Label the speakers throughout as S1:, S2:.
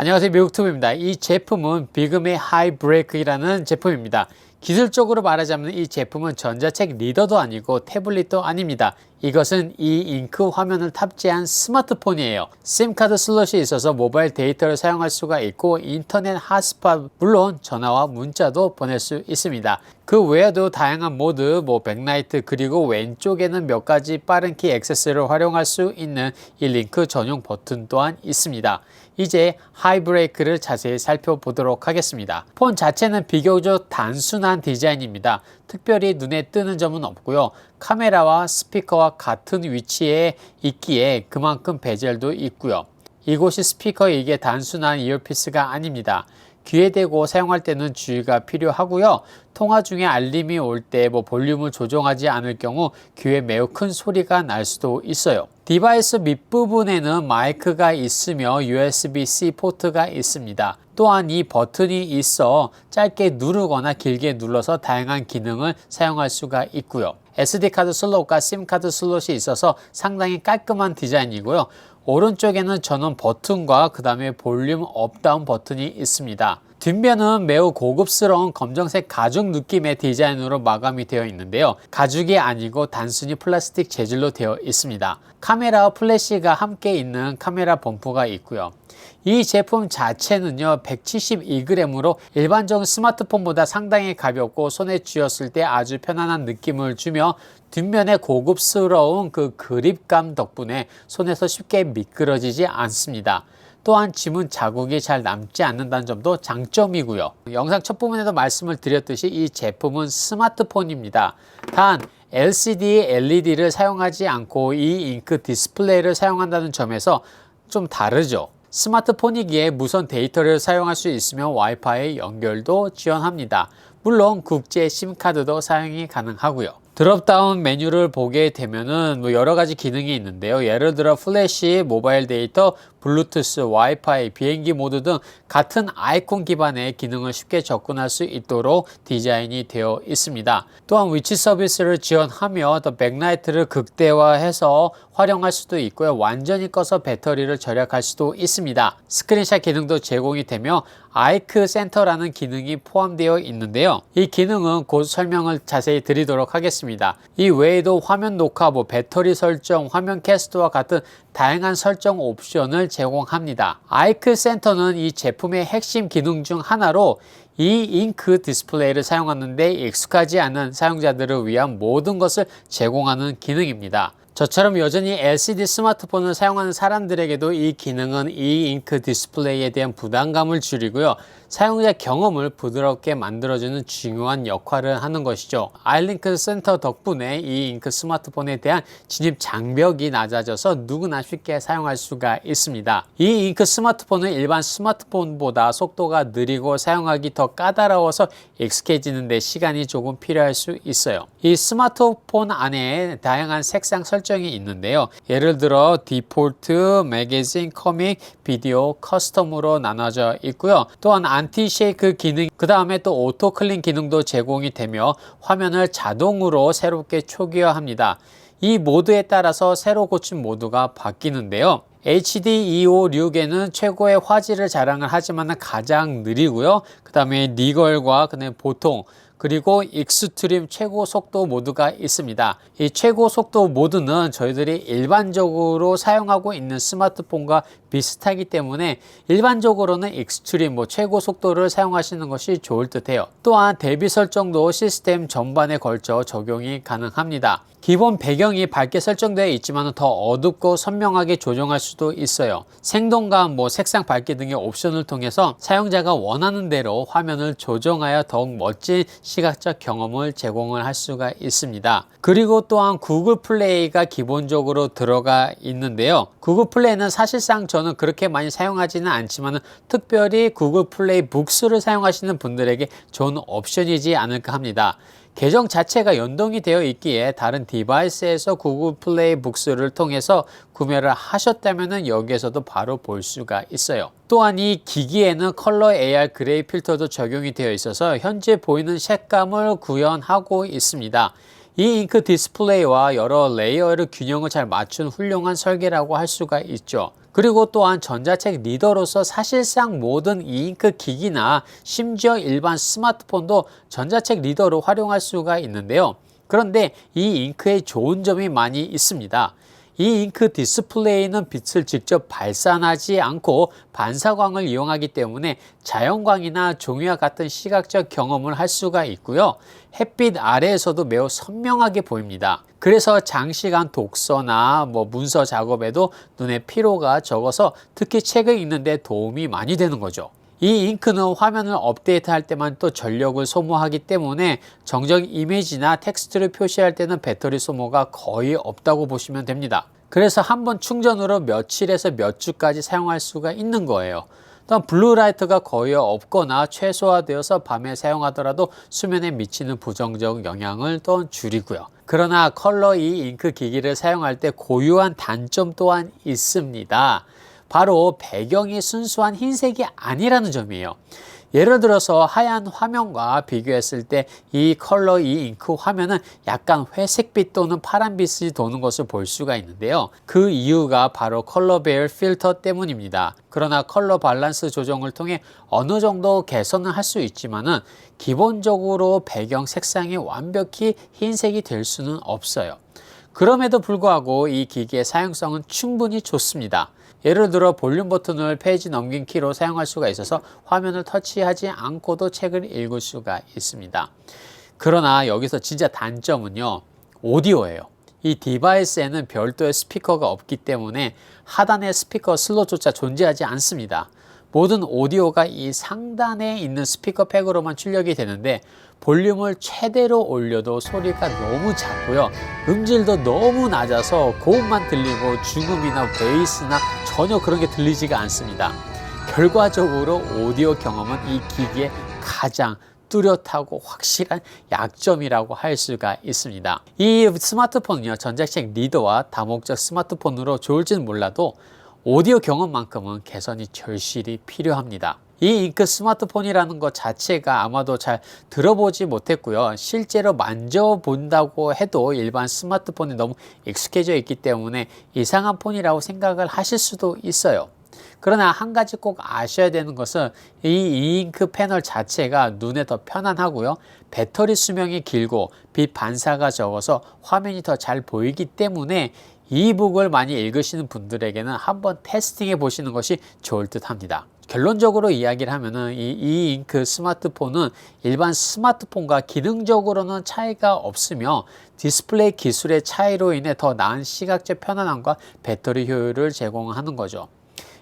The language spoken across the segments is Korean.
S1: 안녕하세요, 미국투브입니다. 이 제품은 비그미 하이브레이크라는 제품입니다. 기술적으로 말하자면 이 제품은 전자책 리더도 아니고 태블릿도 아닙니다. 이것은 E-잉크 화면을 탑재한 스마트폰이에요. 심카드 슬롯이 있어서 모바일 데이터를 사용할 수가 있고 인터넷 핫스팟, 물론 전화와 문자도 보낼 수 있습니다. 그 외에도 다양한 모드, 백라이트, 그리고 왼쪽에는 몇 가지 빠른 키 액세스를 활용할 수 있는 이 링크 전용 버튼 또한 있습니다. 이제 하이브레이크를 자세히 살펴보도록 하겠습니다. 폰 자체는 비교적 단순한 디자인입니다. 특별히 눈에 뜨는 점은 없고요. 카메라와 스피커와 같은 위치에 있기에 그만큼 베젤도 있고요. 이곳이 스피커이기에 단순한 이어피스가 아닙니다. 귀에 대고 사용할 때는 주의가 필요하고요. 통화 중에 알림이 올 때 볼륨을 조정하지 않을 경우 귀에 매우 큰 소리가 날 수도 있어요. 디바이스 밑부분에는 마이크가 있으며 USB-C 포트가 있습니다. 또한 이 버튼이 있어 짧게 누르거나 길게 눌러서 다양한 기능을 사용할 수가 있고요. SD카드 슬롯과 심카드 슬롯이 있어서 상당히 깔끔한 디자인이고요. 오른쪽에는 전원 버튼과 그 다음에 볼륨 업다운 버튼이 있습니다. 뒷면은 매우 고급스러운 검정색 가죽 느낌의 디자인으로 마감이 되어 있는데요. 가죽이 아니고 단순히 플라스틱 재질로 되어 있습니다. 카메라와 플래시가 함께 있는 카메라 범프가 있고요. 이 제품 자체는요 172g으로 일반적인 스마트폰보다 상당히 가볍고 손에 쥐었을 때 아주 편안한 느낌을 주며 뒷면의 고급스러운 그 그립감 덕분에 손에서 쉽게 미끄러지지 않습니다. 또한 지문 자국이 잘 남지 않는다는 점도 장점이고요. 영상 첫 부분에도 말씀을 드렸듯이 이 제품은 스마트폰입니다. 단 LCD, LED를 사용하지 않고 이 잉크 디스플레이를 사용한다는 점에서 좀 다르죠. 스마트폰이기에 무선 데이터를 사용할 수 있으며 와이파이 연결도 지원합니다. 물론 국제 심카드도 사용이 가능하고요. 드롭다운 메뉴를 보게 되면은 여러 가지 기능이 있는데요. 예를 들어 플래시, 모바일 데이터, 블루투스, 와이파이, 비행기 모드 등 같은 아이콘 기반의 기능을 쉽게 접근할 수 있도록 디자인이 되어 있습니다. 또한 위치 서비스를 지원하며 더 백라이트를 극대화해서 활용할 수도 있고요. 완전히 꺼서 배터리를 절약할 수도 있습니다. 스크린샷 기능도 제공이 되며 아이크 센터라는 기능이 포함되어 있는데요. 이 기능은 곧 설명을 자세히 드리도록 하겠습니다. 이 외에도 화면 녹화, 배터리 설정, 화면 캐스트와 같은 다양한 설정 옵션을 제공합니다. 아이크 센터는 이 제품의 핵심 기능 중 하나로 이 잉크 디스플레이를 사용하는데 익숙하지 않은 사용자들을 위한 모든 것을 제공하는 기능입니다. 저처럼 여전히 LCD 스마트폰을 사용하는 사람들에게도 이 기능은 이 잉크 디스플레이에 대한 부담감을 줄이고요. 사용자 경험을 부드럽게 만들어주는 중요한 역할을 하는 것이죠. 아이링크 센터 덕분에 이 잉크 스마트폰에 대한 진입 장벽이 낮아져서 누구나 쉽게 사용할 수가 있습니다. 이 잉크 스마트폰은 일반 스마트폰보다 속도가 느리고 사용하기 더 까다로워서 익숙해지는 데 시간이 조금 필요할 수 있어요. 이 스마트폰 안에 다양한 색상 설정이 있는데요. 예를 들어 디폴트, 매거진, 커믹, 비디오, 커스텀으로 나눠져 있고요. 또한 안티쉐이크 기능, 그 다음에 또 오토 클린 기능도 제공이 되며 화면을 자동으로 새롭게 초기화합니다. 이 모드에 따라서 새로 고친 모드가 바뀌는데요. HD256에는 최고의 화질을 자랑을 하지만 가장 느리고요. 그 다음에 리걸과 그다음에 보통, 그리고 익스트림 최고 속도 모드가 있습니다. 이 최고 속도 모드는 저희들이 일반적으로 사용하고 있는 스마트폰과 비슷하기 때문에 일반적으로는 익스트림 최고 속도를 사용하시는 것이 좋을 듯해요. 또한 대비 설정도 시스템 전반에 걸쳐 적용이 가능합니다. 기본 배경이 밝게 설정되어 있지만 더 어둡고 선명하게 조정할 수도 있어요. 생동감, 색상 밝기 등의 옵션을 통해서 사용자가 원하는 대로 화면을 조정하여 더욱 멋진 시각적 경험을 제공을 할 수가 있습니다. 그리고 또한 구글 플레이가 기본적으로 들어가 있는데요. 구글 플레이는 사실상 저는 그렇게 많이 사용하지는 않지만 특별히 구글 플레이 북스를 사용하시는 분들에게 좋은 옵션이지 않을까 합니다. 계정 자체가 연동이 되어 있기에 다른 디바이스에서 구글 플레이 북스를 통해서 구매를 하셨다면 여기에서도 바로 볼 수가 있어요. 또한 이 기기에는 컬러 AR 그레이 필터도 적용이 되어 있어서 현재 보이는 색감을 구현하고 있습니다. 이 잉크 디스플레이와 여러 레이어의 균형을 잘 맞춘 훌륭한 설계라고 할 수가 있죠. 그리고 또한 전자책 리더로서 사실상 모든 이 잉크 기기나 심지어 일반 스마트폰도 전자책 리더로 활용할 수가 있는데요. 그런데 이 잉크에 좋은 점이 많이 있습니다. 이 잉크 디스플레이는 빛을 직접 발산하지 않고 반사광을 이용하기 때문에 자연광이나 종이와 같은 시각적 경험을 할 수가 있고요. 햇빛 아래에서도 매우 선명하게 보입니다. 그래서 장시간 독서나 문서 작업에도 눈의 피로가 적어서 특히 책을 읽는 데 도움이 많이 되는 거죠. 이 잉크는 화면을 업데이트할 때만 또 전력을 소모하기 때문에 정적 이미지나 텍스트를 표시할 때는 배터리 소모가 거의 없다고 보시면 됩니다. 그래서 한번 충전으로 며칠에서 몇 주까지 사용할 수가 있는 거예요. 또한 블루라이트가 거의 없거나 최소화되어서 밤에 사용하더라도 수면에 미치는 부정적 영향을 또 줄이고요. 그러나 컬러 이 잉크 기기를 사용할 때 고유한 단점 또한 있습니다. 바로 배경이 순수한 흰색이 아니라는 점이에요. 예를 들어서 하얀 화면과 비교했을 때 이 컬러 이 잉크 화면은 약간 회색빛 또는 파란빛이 도는 것을 볼 수가 있는데요. 그 이유가 바로 컬러 배열 필터 때문입니다. 그러나 컬러 밸런스 조정을 통해 어느 정도 개선을 할 수 있지만은 기본적으로 배경 색상이 완벽히 흰색이 될 수는 없어요. 그럼에도 불구하고 이 기기의 사용성은 충분히 좋습니다. 예를 들어 볼륨 버튼을 페이지 넘긴 키로 사용할 수가 있어서 화면을 터치하지 않고도 책을 읽을 수가 있습니다. 그러나 여기서 진짜 단점은요, 오디오예요. 이 디바이스에는 별도의 스피커가 없기 때문에 하단에 스피커 슬롯조차 존재하지 않습니다. 모든 오디오가 이 상단에 있는 스피커 팩으로만 출력이 되는데 볼륨을 최대로 올려도 소리가 너무 작고요. 음질도 너무 낮아서 고음만 들리고 중음이나 베이스나 전혀 그런 게 들리지가 않습니다. 결과적으로 오디오 경험은 이 기기의 가장 뚜렷하고 확실한 약점이라고 할 수가 있습니다. 이 스마트폰은요, 전자책 리더와 다목적 스마트폰으로 좋을지는 몰라도 오디오 경험만큼은 개선이 절실히 필요합니다. 이 잉크 스마트폰이라는 것 자체가 아마도 잘 들어보지 못했고요. 실제로 만져본다고 해도 일반 스마트폰이 너무 익숙해져 있기 때문에 이상한 폰이라고 생각을 하실 수도 있어요. 그러나 한 가지 꼭 아셔야 되는 것은 이 잉크 패널 자체가 눈에 더 편안하고요. 배터리 수명이 길고 빛 반사가 적어서 화면이 더 잘 보이기 때문에 이북을 많이 읽으시는 분들에게는 한번 테스팅해 보시는 것이 좋을 듯 합니다. 결론적으로 이야기를 하면은 이 잉크 스마트폰은 일반 스마트폰과 기능적으로는 차이가 없으며 디스플레이 기술의 차이로 인해 더 나은 시각적 편안함과 배터리 효율을 제공하는 거죠.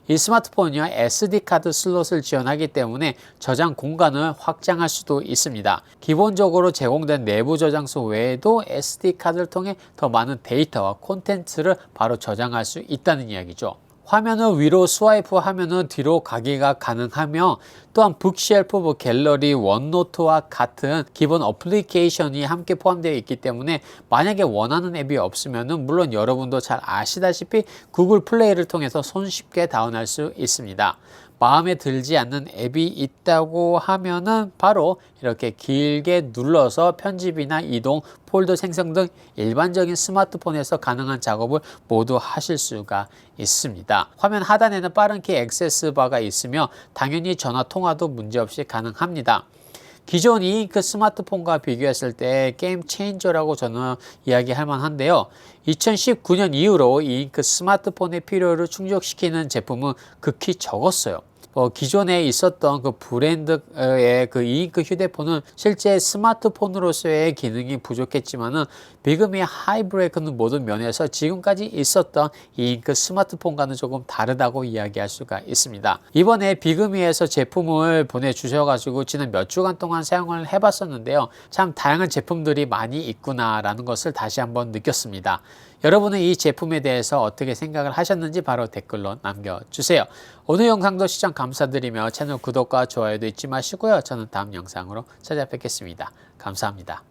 S1: 이 스마트폰은요, SD카드 슬롯을 지원하기 때문에 저장 공간을 확장할 수도 있습니다. 기본적으로 제공된 내부 저장소 외에도 SD카드를 통해 더 많은 데이터와 콘텐츠를 바로 저장할 수 있다는 이야기죠. 화면을 위로 스와이프 하면은 뒤로 가기가 가능하며 또한 북쉘프, 갤러리, 원노트와 같은 기본 어플리케이션이 함께 포함되어 있기 때문에 만약에 원하는 앱이 없으면은 물론 여러분도 잘 아시다시피 구글 플레이를 통해서 손쉽게 다운할 수 있습니다. 마음에 들지 않는 앱이 있다고 하면은 바로 이렇게 길게 눌러서 편집이나 이동, 폴더 생성 등 일반적인 스마트폰에서 가능한 작업을 모두 하실 수가 있습니다. 화면 하단에는 빠른 키 액세스 바가 있으며 당연히 전화 통화도 문제없이 가능합니다. 기존 이 잉크 스마트폰과 비교했을 때 게임 체인저라고 저는 이야기할 만한데요. 2019년 이후로 이 잉크 스마트폰의 필요를 충족시키는 제품은 극히 적었어요. 기존에 있었던 그 브랜드의 그 이 잉크 휴대폰은 실제 스마트폰으로서의 기능이 부족했지만은 비그미 하이브레이크는 모든 면에서 지금까지 있었던 이 잉크 스마트폰과는 조금 다르다고 이야기할 수가 있습니다. 이번에 비그미에서 제품을 보내주셔가지고 지난 몇 주간 동안 사용을 해봤었는데요. 참 다양한 제품들이 많이 있구나라는 것을 다시 한번 느꼈습니다. 여러분은 이 제품에 대해서 어떻게 생각을 하셨는지 바로 댓글로 남겨주세요. 오늘 영상도 시청 감사드리며 채널 구독과 좋아요도 잊지 마시고요. 저는 다음 영상으로 찾아뵙겠습니다. 감사합니다.